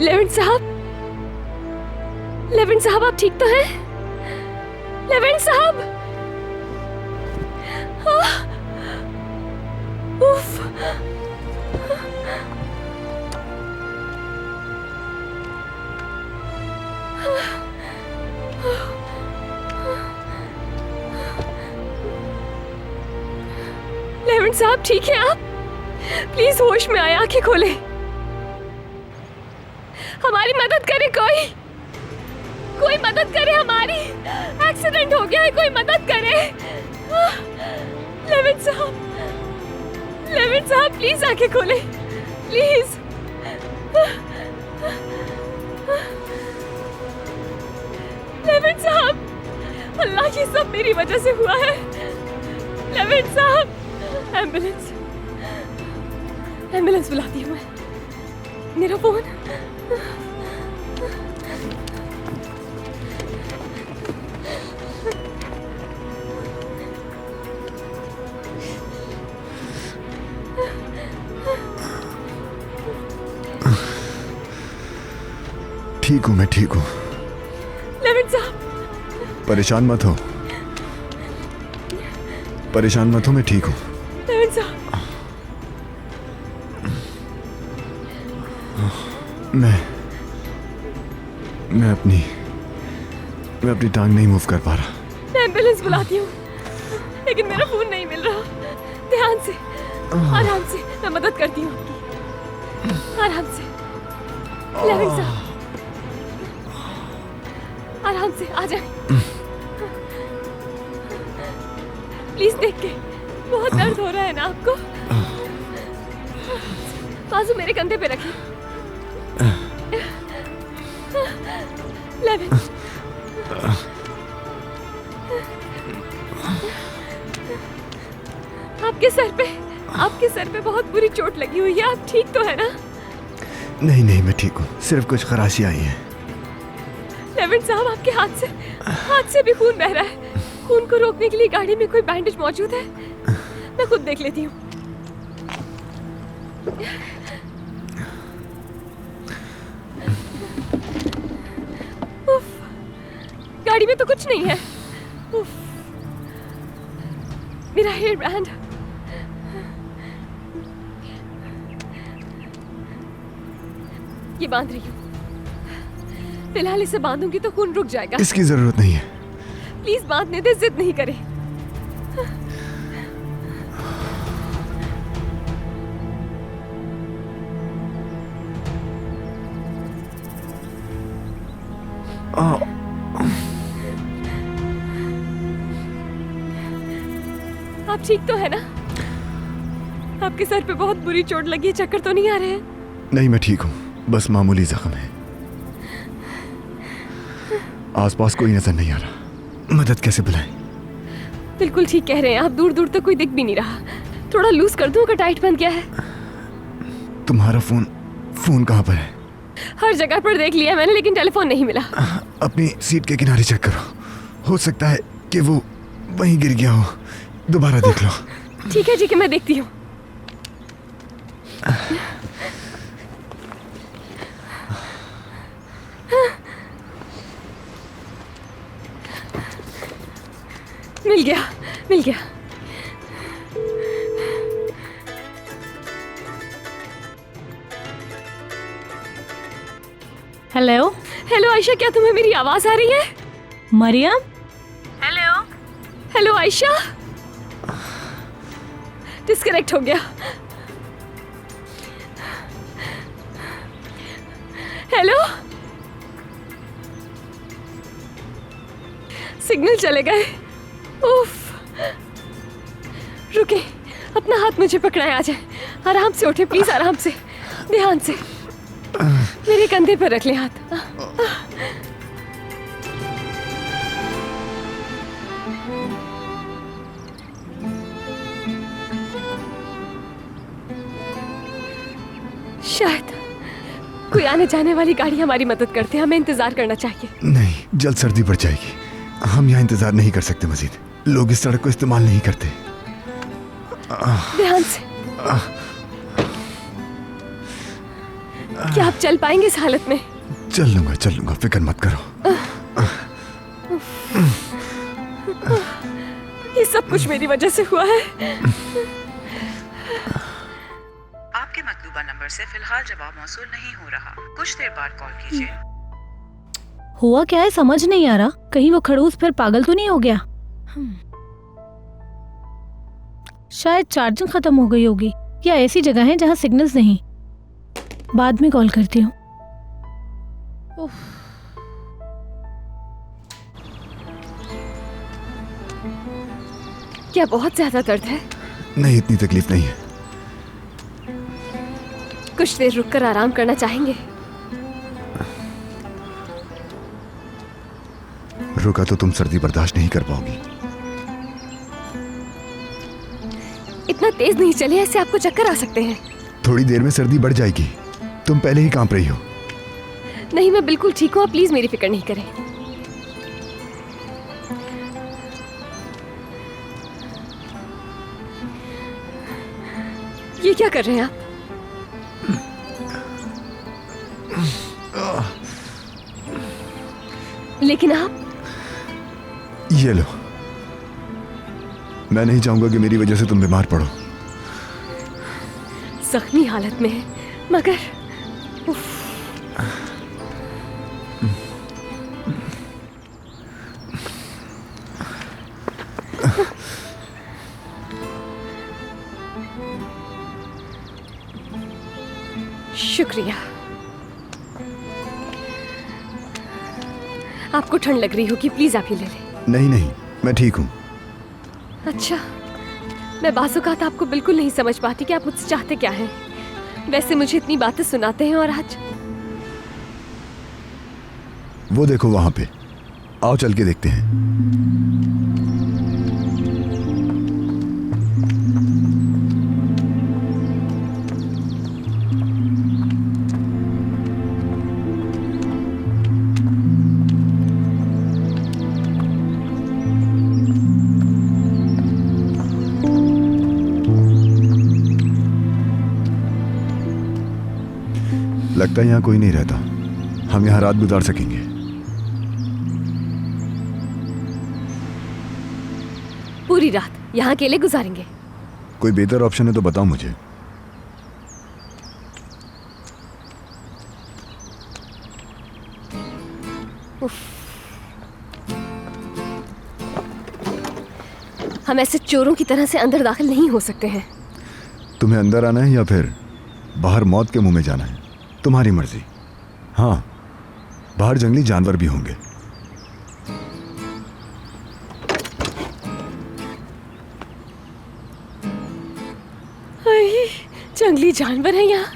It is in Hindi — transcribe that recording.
लेविन साहब आप ठीक तो हैं? लेविन साहब! उफ! लेविन साहब ठीक हैं आप? प्लीज होश में आए, आंखें खोले। हमारी मदद करे कोई मदद करे हमारी। एक्सीडेंट हो गया है, कोई मदद करे। लेविन साहब प्लीज आंखें खोले, प्लीज। लेविन साहब, अल्लाह ये सब मेरी वजह से हुआ है। लेविन साहब, एम्बुलेंस बुलाती हूँ मैं। मेरा फोन। ठीक हूँ, मैं ठीक हूँ। लेविन साहब परेशान मत हो, मैं ठीक हूँ। लेविन साहब, मैं अपनी टांग नहीं मूव कर पा रहा। मैं एम्बुलेंस बुलाती हूँ, लेकिन मेरा फोन नहीं मिल रहा। ध्यान से, आराम से, मैं मदद करती हूँ आपकी। आराम से लेविन साहब, आराम से आ जाए। प्लीज देख के, बहुत दर्द हो रहा है ना आपको? बाजू मेरे कंधे पे रखिए। लेविन, आपके सर पे बहुत बुरी चोट लगी हुई है। आप ठीक तो है ना? नहीं, मैं ठीक हूँ, सिर्फ कुछ खराशी आई है। लेविन साहब, आपके हाथ से भी खून बह रहा है। खून को रोकने के लिए गाड़ी में कोई बैंडेज मौजूद है? मैं खुद देख लेती हूँ। उफ, गाड़ी में तो कुछ नहीं है। उफ, मेरा हेयर बैंड। ये बांध रही हूँ। फिलहाल इसे बांधूंगी तो खून रुक जाएगा। इसकी जरूरत नहीं है। प्लीज बांधने दे, जिद नहीं करे। आप ठीक तो है ना? आपके सर पे बहुत बुरी चोट लगी है, चक्कर तो नहीं आ रहे हैं? नहीं, मैं ठीक हूँ, बस मामूली जख्म है। आसपास कोई नजर नहीं आ रहा। मदद कैसे बुलाएं? बिल्कुल ठीक कह रहे हैं आप, दूर दूर तक कोई दिख भी नहीं रहा। थोड़ा लूज कर दूं अगर टाइट बंद किया है? तुम्हारा फोन कहाँ पर है? हर जगह पर देख लिया मैंने, लेकिन टेलीफोन नहीं मिला। अपनी सीट के किनारे चेक करो, हो सकता है कि वो वहीं गिर गया हो। दोबारा देख लो। ठीक है, मैं देखती हूँ। मिल गया। हेलो आयशा, क्या तुम्हें मेरी आवाज आ रही है? मरियम, हेलो आयशा। डिस्कनेक्ट हो गया। हेलो, सिग्नल चले गए। उफ, रुके, अपना हाथ मुझे पकड़ाए, आ जाए। आराम से उठे प्लीज, आराम से, ध्यान से। मेरे कंधे पर रख ले हाथ। शायद कोई आने जाने वाली गाड़ी हमारी मदद करते, हमें इंतजार करना चाहिए। नहीं, जल्द सर्दी बढ़ जाएगी, हम यहाँ इंतजार नहीं कर सकते मजीद। लोग इस सड़क को इस्तेमाल नहीं करते। ध्यान से। क्या आप चल पाएंगे इस हालत में? चल लूंगा, फिक्र मत करो। ये सब कुछ मेरी वजह से हुआ है। आपके मतलूबा नंबर से फिलहाल जवाब मौसूल नहीं हो रहा, कुछ देर बाद कॉल कीजिए। हुआ क्या है समझ नहीं आ रहा। कहीं वो खड़ूस फिर पागल तो नहीं हो गया? शायद चार्जिंग खत्म हो गई होगी या ऐसी जगह है जहाँ सिग्नल्स नहीं। बाद में कॉल करती हूँ। क्या बहुत ज्यादा दर्द है? नहीं, इतनी तकलीफ नहीं है। कुछ देर रुककर आराम करना चाहेंगे? रुका तो तुम सर्दी बर्दाश्त नहीं कर पाओगी। इतना तेज नहीं चले, ऐसे आपको चक्कर आ सकते हैं। थोड़ी देर में सर्दी बढ़ जाएगी। तुम पहले ही कांप रही हो। नहीं, मैं बिल्कुल ठीक हूँ, आप प्लीज मेरी फिक्र नहीं करें। ये क्या कर रहे हैं आप? लेकिन आप ये लो। मैं नहीं चाहूंगा कि मेरी वजह से तुम बीमार पड़ो। जख्मी हालत में है, मगर उफ। शुक्रिया। आपको ठंड लग रही होगी, प्लीज आप ही ले लें। नहीं, मैं ठीक हूँ। अच्छा, मैं बाज़-औक़ात आपको बिल्कुल नहीं समझ पाती कि आप मुझसे चाहते क्या हैं। वैसे मुझे इतनी बातें सुनाते हैं और आज वो देखो वहां पे, आओ चल के देखते हैं। लगता है यहाँ कोई नहीं रहता। हम यहाँ रात गुजार सकेंगे। पूरी रात यहाँ अकेले गुजारेंगे? कोई बेहतर ऑप्शन है तो बताओ मुझे। हम ऐसे चोरों की तरह से अंदर दाखिल नहीं हो सकते हैं। तुम्हें अंदर आना है या फिर बाहर मौत के मुंह में जाना है, तुम्हारी मर्जी। हाँ, बाहर जंगली जानवर भी होंगे। जंगली जानवर हैं यहाँ।